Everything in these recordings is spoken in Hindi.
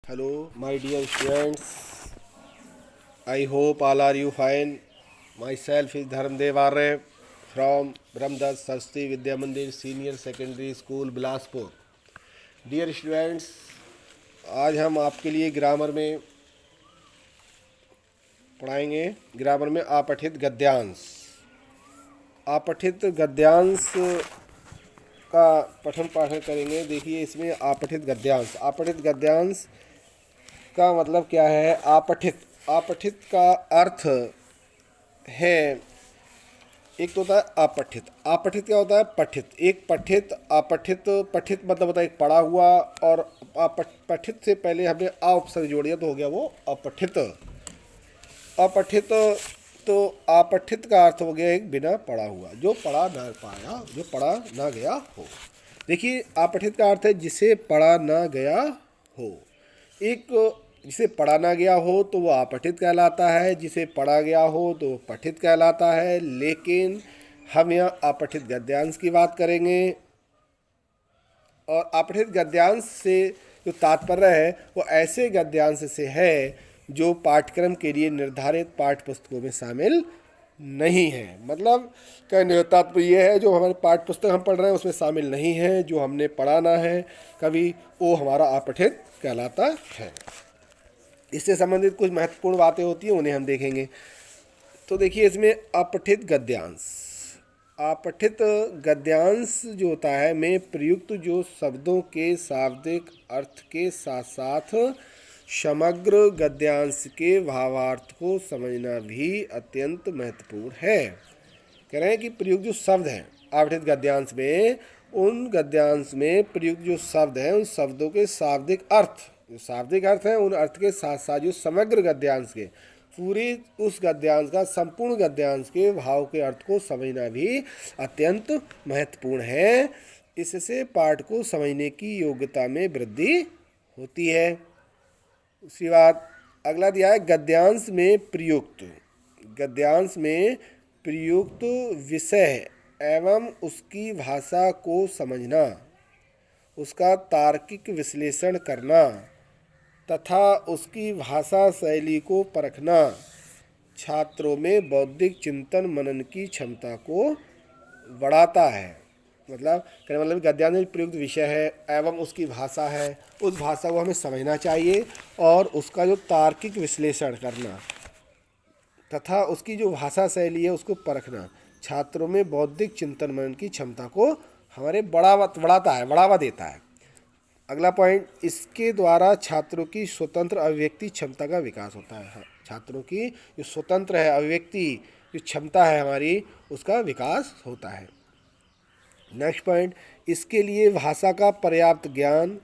Hello, my dear students. I hope all are you fine. Myself is Dharmdev Arya from Brahmdas Saraswati Vidya Mandir Senior Secondary School Bilaspur. Dear students, आज हम आपके लिए ग्रामर में पढ़ाएंगे. ग्रामर में अपठित गद्यांश. अपठित गद्यांश का पठन पाठन करेंगे. देखिए इसमें अपठित गद्यांश. अपठित गद्यांश का मतलब क्या है? अपठित. अपठित का अर्थ है, एक तो होता है अपठित. अपठित क्या होता है? पठित. एक पठित, अपठित. पठित मतलब होता है एक पढ़ा हुआ, और पठित से पहले हमने अ उपसर्ग जोड़ दिया तो हो गया वो अपठित. अपठित. तो अपठित का अर्थ हो गया एक बिना पढ़ा हुआ, जो पढ़ा ना पाया, जो पढ़ा ना गया हो. देखिए अपठित का अर्थ है जिसे पढ़ा ना गया हो. एक जिसे पढ़ा ना गया हो तो वो अपठित कहलाता है, जिसे पढ़ा गया हो तो वो पठित कहलाता है. लेकिन हम यहाँ अपठित गद्यांश की बात करेंगे, और अपठित गद्यांश से जो तात्पर्य है वो ऐसे गद्यांश से है जो पाठ्यक्रम के लिए निर्धारित पाठ्य पुस्तकों में शामिल नहीं है. मतलब कहने का तात्पर्य ये है जो हमारे पाठ्य पुस्तक हम पढ़ रहे हैं उसमें शामिल नहीं है, जो हमने पढ़ाना है कभी, वो हमारा अपठित कहलाता है. इससे संबंधित कुछ महत्वपूर्ण बातें होती हैं, उन्हें हम देखेंगे. तो देखिए इसमें अपठित गद्यांश. अपठित गद्यांश जो होता है में प्रयुक्त जो शब्दों के शाब्दिक अर्थ के साथ साथ समग्र गद्यांश के भावार्थ को समझना भी अत्यंत महत्वपूर्ण है. कह रहे हैं कि प्रयुक्त जो शब्द हैं अपठित गद्यांश में, उन गद्यांश में प्रयुक्त जो शब्द हैं उन शब्दों के शाब्दिक अर्थ, जो शाब्दिक अर्थ हैं उन अर्थ के साथ साथ जो समग्र गद्यांश के, पूरी उस गद्यांश का, संपूर्ण गद्यांश के भाव के अर्थ को समझना भी अत्यंत महत्वपूर्ण है. इससे पाठ को समझने की योग्यता में वृद्धि होती है. उसके बाद अगला दिया है गद्यांश में प्रयुक्त. गद्यांश में प्रयुक्त विषय एवं उसकी भाषा को समझना, उसका तार्किक विश्लेषण करना तथा उसकी भाषा शैली को परखना छात्रों में बौद्धिक चिंतन मनन की क्षमता को बढ़ाता है. मतलब गद्यांश में प्रयुक्त विषय है एवं उसकी भाषा है, उस भाषा को हमें समझना चाहिए, और उसका जो तार्किक विश्लेषण करना तथा उसकी जो भाषा शैली है उसको परखना छात्रों में बौद्धिक चिंतन मनन की क्षमता को हमारे बढ़ाता है, बढ़ावा देता है. अगला पॉइंट, इसके द्वारा छात्रों की स्वतंत्र अभिव्यक्ति क्षमता का विकास होता है. छात्रों की जो स्वतंत्र है अभिव्यक्ति जो क्षमता है हमारी, उसका विकास होता है. नेक्स्ट पॉइंट, इसके लिए भाषा का पर्याप्त ज्ञान,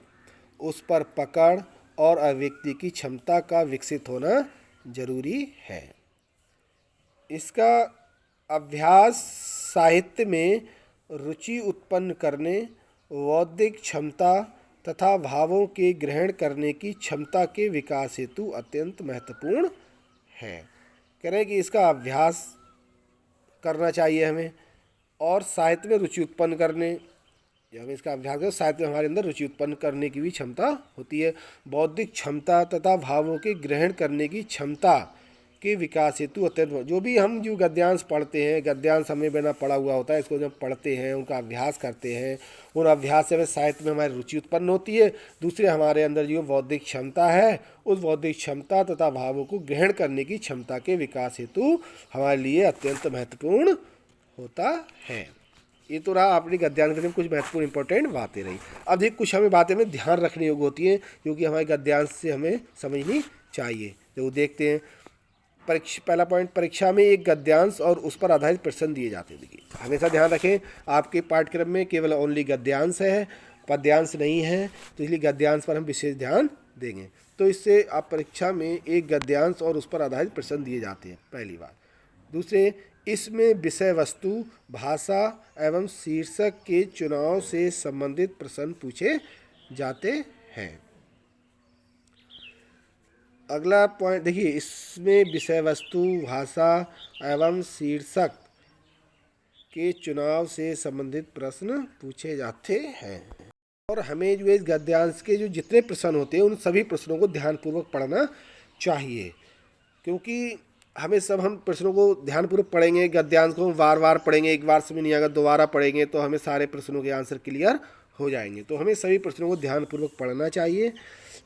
उस पर पकड़ और अभिव्यक्ति की क्षमता का विकसित होना जरूरी है. इसका अभ्यास साहित्य में रुचि उत्पन्न करने, बौद्धिक क्षमता तथा भावों के ग्रहण करने की क्षमता के विकास हेतु अत्यंत महत्वपूर्ण है. कह रहे हैं कि इसका अभ्यास करना चाहिए हमें, और साहित्य में रुचि उत्पन्न करने, या हमें इसका अभ्यास कर साहित्य में हमारे अंदर रुचि उत्पन्न करने की भी क्षमता होती है. बौद्धिक क्षमता तथा भावों के ग्रहण करने की क्षमता के विकास हेतु अत्यंत, जो भी हम जो गद्यांश पढ़ते हैं, गद्यांश हमें बिना पढ़ा हुआ होता है, इसको जब पढ़ते हैं उनका अभ्यास करते हैं, उन अभ्यास से हमें साहित्य में हमारी रुचि उत्पन्न होती है. दूसरे हमारे अंदर जो बौद्धिक क्षमता है, उस बौद्धिक क्षमता तथा भावों को ग्रहण करने की क्षमता के विकास हेतु हमारे लिए अत्यंत महत्वपूर्ण होता है. ये तो रहा अपनी गद्यांश में कुछ महत्वपूर्ण इंपॉर्टेंट बातें रही. अब देखिए कुछ हमें बातें में ध्यान रखने योग्य होती हैं जो कि हमारे गद्यांश से हमें समझनी चाहिए. जो देखते हैं पहला पॉइंट, परीक्षा में एक गद्यांश और उस पर आधारित प्रश्न दिए जाते हैं. देखिए हमेशा ध्यान रखें आपके पाठ्यक्रम में केवल ओनली गद्यांश है, पद्यांश नहीं है, तो इसलिए गद्यांश पर हम विशेष ध्यान देंगे. तो इससे आप परीक्षा में एक गद्यांश और उस पर आधारित प्रश्न दिए जाते हैं, पहली बात. दूसरे, इसमें विषय वस्तु, भाषा एवं शीर्षक के चुनाव से संबंधित प्रश्न पूछे जाते हैं. अगला पॉइंट देखिए, इसमें विषय वस्तु, भाषा एवं शीर्षक के चुनाव से संबंधित प्रश्न पूछे जाते हैं. और हमें जो है इस गद्यांश के जो जितने प्रश्न होते हैं उन सभी प्रश्नों को ध्यानपूर्वक पढ़ना चाहिए, क्योंकि हम प्रश्नों को ध्यानपूर्वक पढ़ेंगे, गद्यांश को बार बार पढ़ेंगे, एक बार समझ नहीं आएगा दोबारा पढ़ेंगे तो हमें सारे प्रश्नों के आंसर क्लियर हो जाएंगे। तो हमें सभी प्रश्नों को ध्यानपूर्वक पढ़ना चाहिए।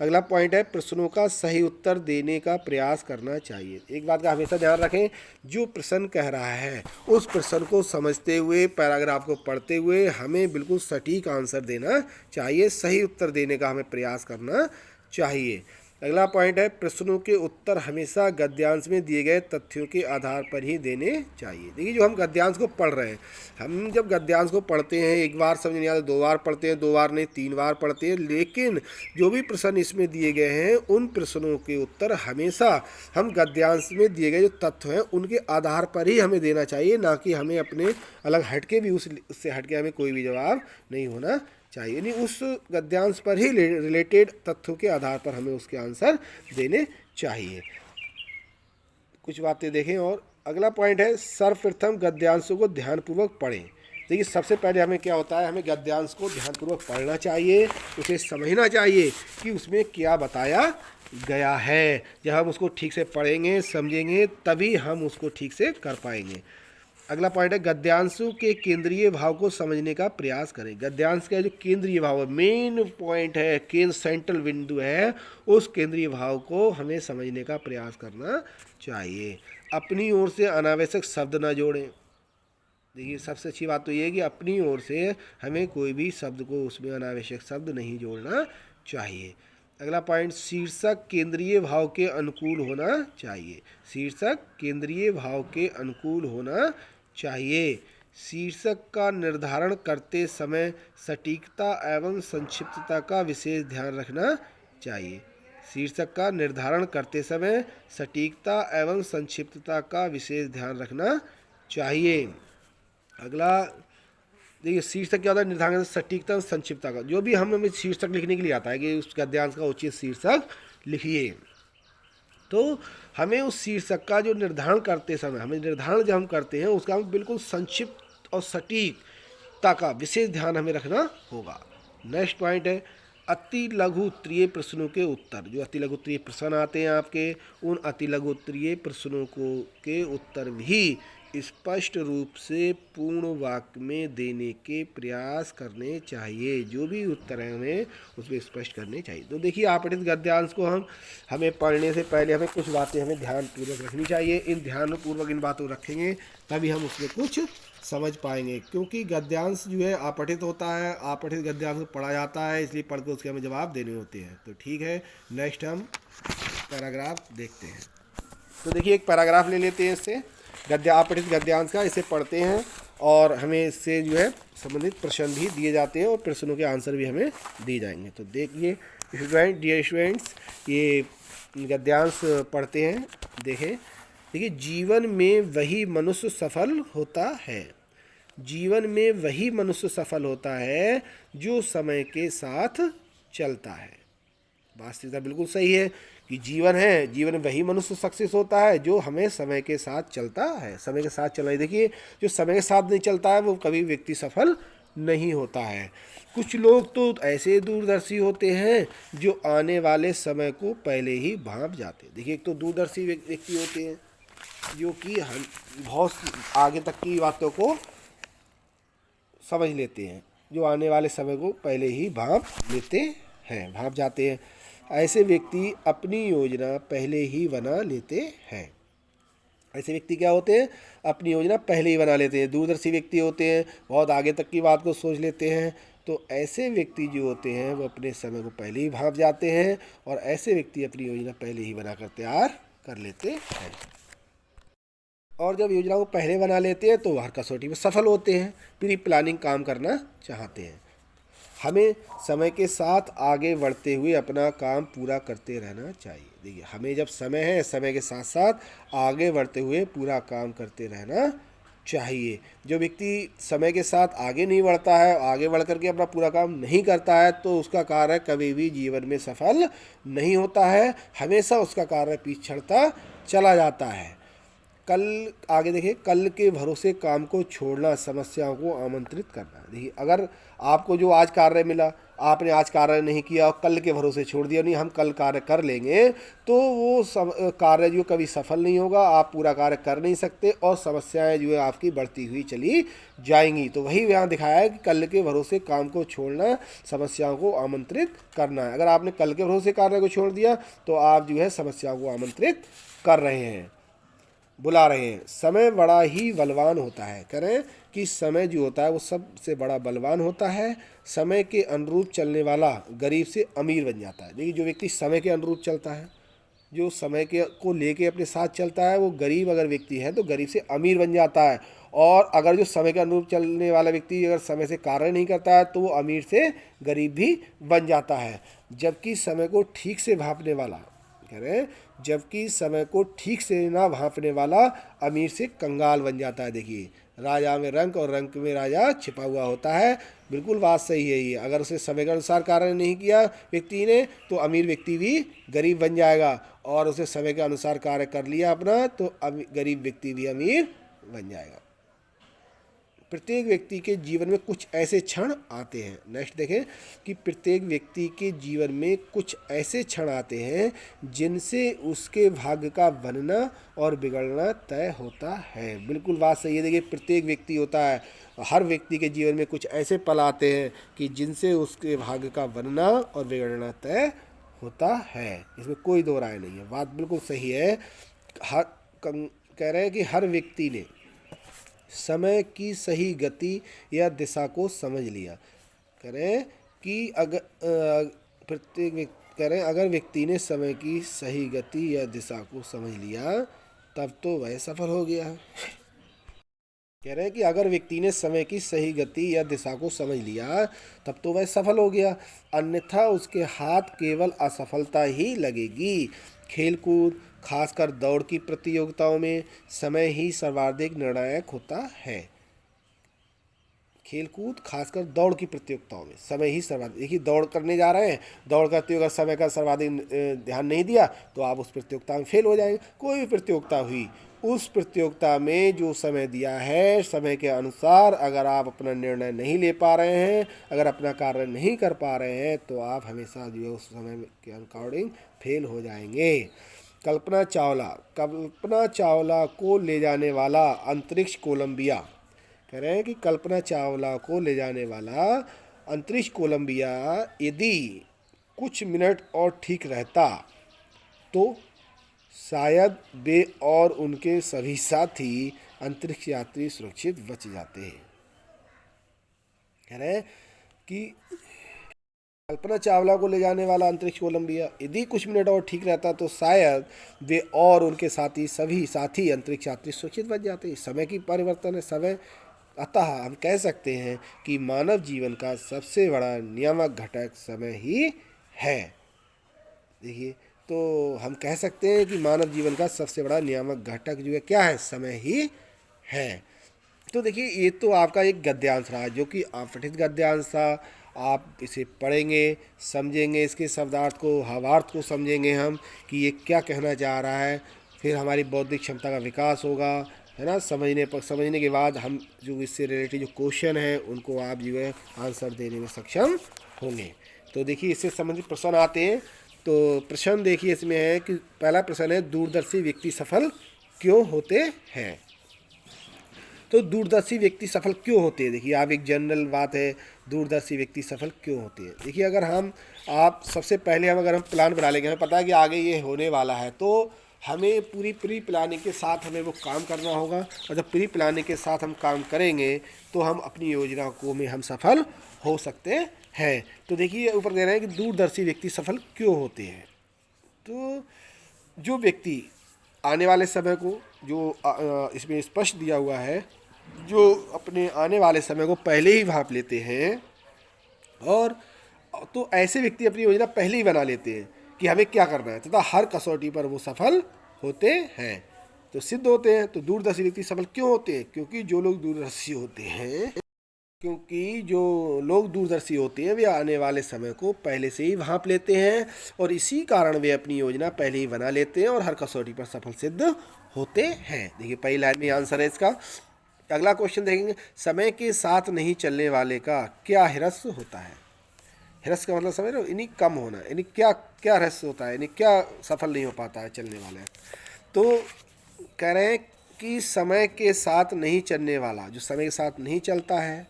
अगला पॉइंट है प्रश्नों का सही उत्तर देने का प्रयास करना चाहिए। एक बात का हमेशा ध्यान रखें, जो प्रश्न कह रहा है उस प्रश्न को समझते हुए, पैराग्राफ को पढ़ते हुए हमें बिल्कुल सटीक आंसर देना चाहिए, सही उत्तर देने का हमें प्रयास करना चाहिए। अगला पॉइंट है प्रश्नों के उत्तर हमेशा गद्यांश में दिए गए तथ्यों के आधार पर ही देने चाहिए। देखिए, जो हम गद्यांश को पढ़ रहे हैं, हम जब गद्यांश को पढ़ते हैं एक बार समझ नहीं आता, दो बार पढ़ते हैं, दो बार नहीं 3 बार पढ़ते हैं, लेकिन जो भी प्रश्न इसमें दिए गए हैं उन प्रश्नों के उत्तर हमेशा हम गद्यांश में दिए गए जो तथ्य हैं उनके आधार पर ही हमें देना चाहिए, ना कि हमें अपने अलग हटके भी उससे हटके हमें कोई भी जवाब नहीं होना चाहिए। यानी उस गद्यांश पर ही रिलेटेड तथ्यों के आधार पर हमें उसके आंसर देने चाहिए। कुछ बातें देखें। और अगला पॉइंट है सर्वप्रथम गद्यांशों को ध्यानपूर्वक पढ़ें। देखिए, सबसे पहले हमें क्या होता है, हमें गद्यांश को ध्यानपूर्वक पढ़ना चाहिए, उसे समझना चाहिए कि उसमें क्या बताया गया है। जब हम उसको ठीक से पढ़ेंगे, समझेंगे, तभी हम उसको ठीक से कर पाएंगे। अगला पॉइंट है गद्यांशों के केंद्रीय भाव को समझने का प्रयास करें। गद्यांश का जो केंद्रीय भाव है, मेन पॉइंट है, केंद्र सेंट्रल बिंदु है, उस केंद्रीय भाव को हमें समझने का प्रयास करना चाहिए। अपनी ओर से अनावश्यक शब्द न जोड़ें। देखिए, सबसे अच्छी बात तो ये है कि अपनी ओर से हमें कोई भी शब्द को उसमें अनावश्यक शब्द नहीं जोड़ना चाहिए। अगला पॉइंट शीर्षक केंद्रीय भाव के अनुकूल होना चाहिए। शीर्षक केंद्रीय भाव के अनुकूल होना चाहिए। शीर्षक का निर्धारण करते समय सटीकता एवं संक्षिप्तता का विशेष ध्यान रखना चाहिए। शीर्षक का निर्धारण करते समय सटीकता एवं संक्षिप्तता का विशेष ध्यान रखना चाहिए। अगला देखिए, शीर्षक क्या होता है, निर्धारण सटीकता और संक्षिप्तता का। जो भी हमें शीर्षक लिखने के लिए आता है कि उस गद्यांश का उचित शीर्षक लिखिए, तो हमें उस शीर्षक का जो निर्धारण करते समय, हमें निर्धारण जब हम करते हैं उसका हम बिल्कुल संक्षिप्त और सटीकता का विशेष ध्यान हमें रखना होगा। नेक्स्ट पॉइंट है अति लघु उत्तरीय प्रश्नों के उत्तर। जो अति लघु उत्तरीय प्रश्न आते हैं आपके, उन अति लघु उत्तरीय प्रश्नों के उत्तर भी स्पष्ट रूप से पूर्ण वाक्य में देने के प्रयास करने चाहिए। जो भी उत्तर है हमें उसमें स्पष्ट करने चाहिए। तो देखिए, आपठित गद्यांश को हमें पढ़ने से पहले हमें कुछ बातें हमें ध्यानपूर्वक रखनी चाहिए। इन ध्यानपूर्वक इन बातों रखेंगे तभी हम उसमें कुछ समझ पाएंगे, क्योंकि गद्यांश जो है आपठित होता है, आपठित गद्यांश को पढ़ा जाता है, इसलिए पढ़ के उसके हमें जवाब देने होते हैं। तो ठीक है, नेक्स्ट हम पैराग्राफ देखते हैं। तो देखिए, एक पैराग्राफ ले लेते हैं इससे आपठित गद्यांश का, इसे पढ़ते हैं और हमें इससे जो है संबंधित प्रश्न भी दिए जाते हैं और प्रश्नों के आंसर भी हमें दिए जाएंगे। तो देखिए स्टूडेंट, डियर स्टूडेंट्स, ये गद्यांश पढ़ते हैं। देखिए, जीवन में वही मनुष्य सफल होता है। जीवन में वही मनुष्य सफल होता है जो समय के साथ चलता है। वास्तविकता बिल्कुल सही है कि जीवन है, जीवन में वही मनुष्य सक्सेस होता है जो हमें समय के साथ चलता है। समय के साथ चलना, देखिए, जो समय के साथ नहीं चलता है वो कभी व्यक्ति सफल नहीं होता है। कुछ लोग तो ऐसे दूरदर्शी होते हैं जो आने वाले समय को पहले ही भांप जाते हैं। देखिए, एक तो दूरदर्शी व्यक्ति होते हैं जो कि बहुत आगे तक की बातों को समझ लेते हैं, जो आने वाले समय को पहले ही भांप लेते हैं, भांप जाते हैं। ऐसे व्यक्ति अपनी योजना पहले ही बना लेते हैं। ऐसे व्यक्ति क्या होते हैं, अपनी योजना पहले ही बना लेते हैं। दूरदर्शी व्यक्ति होते हैं, बहुत आगे तक की बात को सोच लेते हैं। तो ऐसे व्यक्ति जो होते हैं वो अपने समय को पहले ही भांप जाते हैं और ऐसे व्यक्ति अपनी योजना पहले ही बनाकर तैयार कर लेते हैं। और जब योजना को पहले बना लेते हैं तो हर कसौटी में सफल होते हैं, प्री प्लानिंग काम करना चाहते हैं। हमें समय के साथ आगे बढ़ते हुए अपना काम पूरा करते रहना चाहिए। देखिए, हमें जब समय है, समय के साथ साथ आगे बढ़ते हुए पूरा काम करते रहना चाहिए। जो व्यक्ति समय के साथ आगे नहीं बढ़ता है, आगे बढ़ करके अपना पूरा काम नहीं करता है, तो उसका कार्य कभी भी जीवन में सफल नहीं होता है, हमेशा उसका कार्य पीछे चढ़ता चला जाता है। कल आगे देखिए, कल के भरोसे काम को छोड़ना, समस्याओं को आमंत्रित करना। देखिए, अगर आपको जो आज कार्य मिला आपने आज कार्य नहीं किया और कल के भरोसे छोड़ दिया, नहीं हम कल कार्य कर लेंगे, तो वो सब कार्य जो कभी सफल नहीं होगा, आप पूरा कार्य कर नहीं सकते और समस्याएं जो है आपकी बढ़ती हुई चली जाएंगी। तो वही यहाँ दिखाया है कि कल के भरोसे काम को छोड़ना समस्याओं को आमंत्रित करना है। अगर आपने कल के भरोसे कार्य को छोड़ दिया तो आप जो है समस्याओं को आमंत्रित कर रहे हैं, बुला रहे हैं। समय बड़ा ही बलवान होता है, करें कि समय जो होता है वो सबसे बड़ा बलवान होता है। समय के अनुरूप चलने वाला गरीब से अमीर बन जाता है। देखिए, जो व्यक्ति समय के अनुरूप चलता है, जो समय के को लेके अपने साथ चलता है, वो गरीब अगर व्यक्ति है तो गरीब से अमीर बन जाता है। और अगर जो समय के अनुरूप चलने वाला व्यक्ति अगर समय से कार्य नहीं करता है तो वो अमीर से गरीब भी बन जाता है। जबकि समय को ठीक से भांपने वाला, कह रहे हैं, जबकि समय को ठीक से ना भांपने वाला अमीर से कंगाल बन जाता है। देखिए, राजा में रंक और रंक में राजा छिपा हुआ होता है। बिल्कुल बात सही है ये। अगर उसे समय के अनुसार कार्य नहीं किया व्यक्ति ने तो अमीर व्यक्ति भी गरीब बन जाएगा, और उसे समय के अनुसार कार्य कर लिया अपना तो गरीब व्यक्ति भी अमीर बन जाएगा। प्रत्येक व्यक्ति के जीवन में कुछ ऐसे क्षण आते हैं, नेक्स्ट देखें कि प्रत्येक व्यक्ति के जीवन में कुछ ऐसे क्षण आते हैं जिनसे उसके भाग्य का बनना और बिगड़ना तय होता है। बिल्कुल बात सही है। देखिए, प्रत्येक व्यक्ति होता है, हर व्यक्ति के जीवन में कुछ ऐसे पल आते हैं कि जिनसे उसके भाग्य का बनना और बिगड़ना तय होता है। इसमें कोई दो राय नहीं है, बात बिल्कुल सही है। कह रहे हैं कि हर व्यक्ति ने समय की सही गति या दिशा को समझ लिया। करें कि अगर व्यक्ति ने समय की सही गति या दिशा को समझ लिया तब तो वह सफल हो गया। कह रहे हैं कि अगर व्यक्ति ने समय की सही गति या दिशा को समझ लिया तब तो वह सफल हो गया, अन्यथा उसके हाथ केवल असफलता ही लगेगी। खेलकूद, खासकर दौड़ की प्रतियोगिताओं में समय ही सर्वाधिक निर्णायक होता है। खेलकूद, खासकर दौड़ की प्रतियोगिताओं में समय ही सर्वाधिक। देखिए, दौड़ करने जा रहे हैं, दौड़ करते हुए अगर समय का सर्वाधिक ध्यान नहीं दिया तो आप उस प्रतियोगिता में फेल हो जाएंगे। कोई भी प्रतियोगिता हुई, उस प्रतियोगिता में जो समय दिया है, समय के अनुसार अगर आप अपना निर्णय नहीं ले पा रहे हैं, अगर अपना कार्य नहीं कर पा रहे हैं तो आप हमेशा जो है उस समय के अकॉर्डिंग फेल हो जाएंगे। कल्पना चावला को ले जाने वाला अंतरिक्ष कोलंबिया, कह रहे हैं कि कल्पना चावला को ले जाने वाला अंतरिक्ष कोलंबिया यदि कुछ मिनट और ठीक रहता तो शायद वे और उनके सभी साथी अंतरिक्ष यात्री सुरक्षित बच जाते हैं। कह रहे हैं कि कल्पना चावला को ले जाने वाला अंतरिक्ष कोलंबिया यदि कुछ मिनट और ठीक रहता तो शायद वे और उनके सभी साथी अंतरिक्ष यात्री सुरक्षित बच जाते। समय की परिवर्तन है समय। अतः हम कह सकते हैं कि मानव जीवन का सबसे बड़ा नियामक घटक समय ही है। देखिए, तो हम कह सकते हैं कि मानव जीवन का सबसे बड़ा नियामक घटक जो है क्या है, समय ही है। तो देखिए, ये तो आपका एक गद्यांश रहा जो कि अपठित गद्यांश था। आप इसे पढ़ेंगे, समझेंगे, इसके शब्दार्थ को, भावार्थ को समझेंगे हम कि ये क्या कहना चाह रहा है, फिर हमारी बौद्धिक क्षमता का विकास होगा, है ना। समझने के बाद हम जो इससे रिलेटेड जो क्वेश्चन है उनको आप जो है आंसर देने में सक्षम होंगे। तो देखिए, इससे संबंधित प्रश्न आते हैं। तो प्रश्न देखिए इसमें है कि पहला प्रश्न है, दूरदर्शी व्यक्ति सफल क्यों होते हैं। तो दूरदर्शी व्यक्ति सफल क्यों होते हैं, देखिए आप एक जनरल बात है, दूरदर्शी व्यक्ति सफल क्यों होते हैं। देखिए, अगर आप सबसे पहले अगर हम प्लान बना लेंगे, हमें पता है कि आगे ये होने वाला है, तो हमें पूरी प्री प्लानिंग के साथ हमें वो काम करना होगा। और जब प्री प्लानिंग के साथ हम काम करेंगे तो हम अपनी योजना को में हम सफल हो सकते हैं। तो देखिए, ऊपर दे रहे हैं कि दूरदर्शी व्यक्ति सफल क्यों होते हैं। तो जो व्यक्ति आने वाले समय को, जो इसमें स्पष्ट दिया हुआ है, जो अपने आने वाले समय को पहले ही भांप लेते हैं, और तो ऐसे व्यक्ति अपनी योजना पहले ही बना लेते हैं कि हमें क्या करना है, तथा हर कसौटी पर वो सफल होते हैं, तो सिद्ध होते हैं। तो दूरदर्शी व्यक्ति सफल क्यों होते हैं, क्योंकि जो लोग दूरदर्शी होते हैं वे आने वाले समय को पहले से ही भांप लेते हैं, और इसी कारण वे अपनी योजना पहले ही बना लेते हैं और हर कसौटी पर सफल सिद्ध होते हैं। देखिए, पहली लाइन में आंसर है इसका। अगला क्वेश्चन देखेंगे, समय के साथ नहीं चलने वाले का क्या हिरस होता है। ह्रस्व का मतलब समझ रहे हो, यानी कम होना, यानी क्या क्या ह्रस्व होता है, यानी क्या सफल नहीं हो पाता है चलने वाले। तो कह रहे हैं कि समय के साथ नहीं चलने वाला, जो समय के साथ नहीं चलता है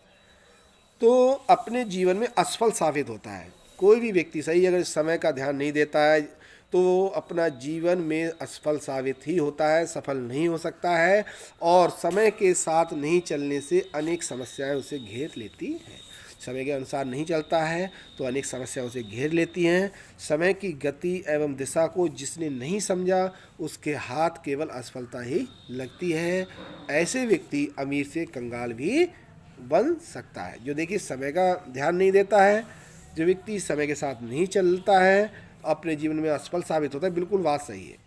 तो अपने जीवन में असफल साबित होता है। कोई भी व्यक्ति सही अगर समय का ध्यान नहीं देता है तो वो अपना जीवन में असफल साबित ही होता है, सफल नहीं हो सकता है। और समय के साथ नहीं चलने से अनेक समस्याएं उसे घेर लेती हैं। समय के अनुसार नहीं चलता है तो अनेक समस्याएं उसे घेर लेती हैं। समय की गति एवं दिशा को जिसने नहीं समझा उसके हाथ केवल असफलता ही लगती है। ऐसे व्यक्ति अमीर से कंगाल भी बन सकता है। जो देखिए समय का ध्यान नहीं देता है, जो व्यक्ति समय के साथ नहीं चलता है, अपने जीवन में असफल साबित होता है। बिल्कुल बात सही है।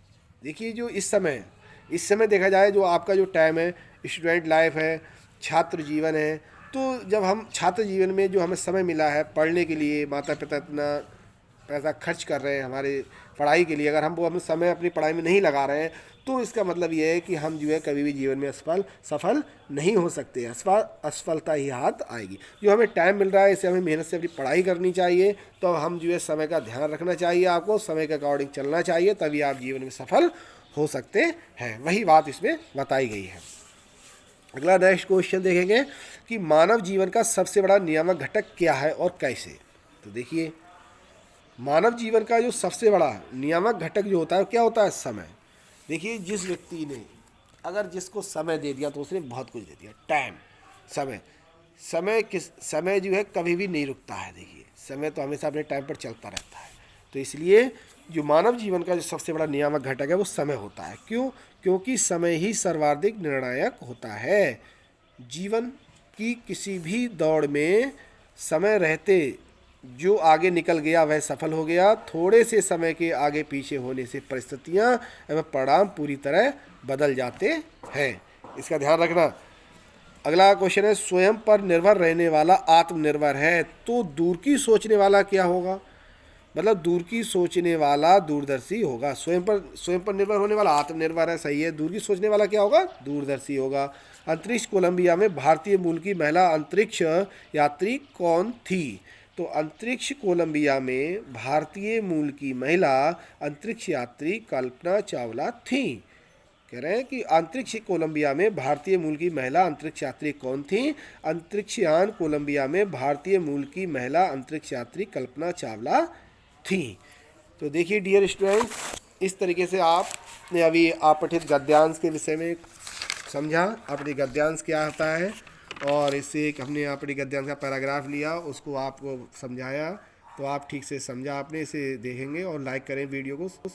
देखिए जो इस समय देखा जाए, जो आपका जो टाइम है, स्टूडेंट लाइफ है, छात्र जीवन है, तो जब हम छात्र जीवन में जो हमें समय मिला है पढ़ने के लिए, माता पिता इतना पैसा खर्च कर रहे हैं हमारे पढ़ाई के लिए, अगर हम वो अपने समय अपनी पढ़ाई में नहीं लगा रहे हैं तो इसका मतलब ये है कि हम जो है कभी भी जीवन में सफल नहीं हो सकते। असफलता ही हाथ आएगी। जो हमें टाइम मिल रहा है इसे हमें मेहनत से अपनी पढ़ाई करनी चाहिए। तो हम जो है समय का ध्यान रखना चाहिए, आपको समय के अकॉर्डिंग चलना चाहिए, तभी आप जीवन में सफल हो सकते हैं। वही बात इसमें बताई गई है। अगला नेक्स्ट क्वेश्चन देखेंगे कि मानव जीवन का सबसे बड़ा नियामक घटक क्या है और कैसे। तो देखिए मानव जीवन का जो सबसे बड़ा नियामक घटक जो होता है क्या होता है, समय। देखिए जिस व्यक्ति ने अगर जिसको समय दे दिया तो उसने बहुत कुछ दे दिया। टाइम, समय जो है कभी भी नहीं रुकता है। देखिए समय तो हमेशा अपने टाइम पर चलता रहता है। तो इसलिए जो मानव जीवन का जो सबसे बड़ा नियामक घटक है वो समय होता है। क्यों? क्योंकि समय ही सर्वाधिक निर्णायक होता है। जीवन की किसी भी दौड़ में समय रहते जो आगे निकल गया वह सफल हो गया। थोड़े से समय के आगे पीछे होने से परिस्थितियां एवं परिणाम पूरी तरह बदल जाते हैं। इसका ध्यान रखना। अगला क्वेश्चन है, स्वयं पर निर्भर रहने वाला आत्मनिर्भर है तो दूर की सोचने वाला क्या होगा। मतलब दूर की सोचने वाला दूरदर्शी होगा। स्वयं पर निर्भर होने वाला आत्मनिर्भर है, सही है। दूर की सोचने वाला क्या होगा, दूरदर्शी होगा। अंतरिक्ष कोलंबिया में भारतीय मूल की महिला अंतरिक्ष यात्री कौन थी। तो अंतरिक्ष कोलंबिया में भारतीय मूल की महिला अंतरिक्ष यात्री कल्पना चावला थी। कह रहे हैं कि अंतरिक्ष कोलंबिया में भारतीय मूल की महिला अंतरिक्ष यात्री कौन थी। अंतरिक्षयान कोलंबिया में भारतीय मूल की महिला अंतरिक्ष यात्री कल्पना चावला थी। तो देखिए डियर स्टूडेंट, इस तरीके से आपने अभी आपठित गद्यांश के विषय में समझा। आपने गद्यांश क्या होता है और इससे एक हमने आपने गद्यांश का पैराग्राफ लिया, उसको आपको समझाया। तो आप ठीक से समझा आपने। इसे देखेंगे और लाइक करें वीडियो को।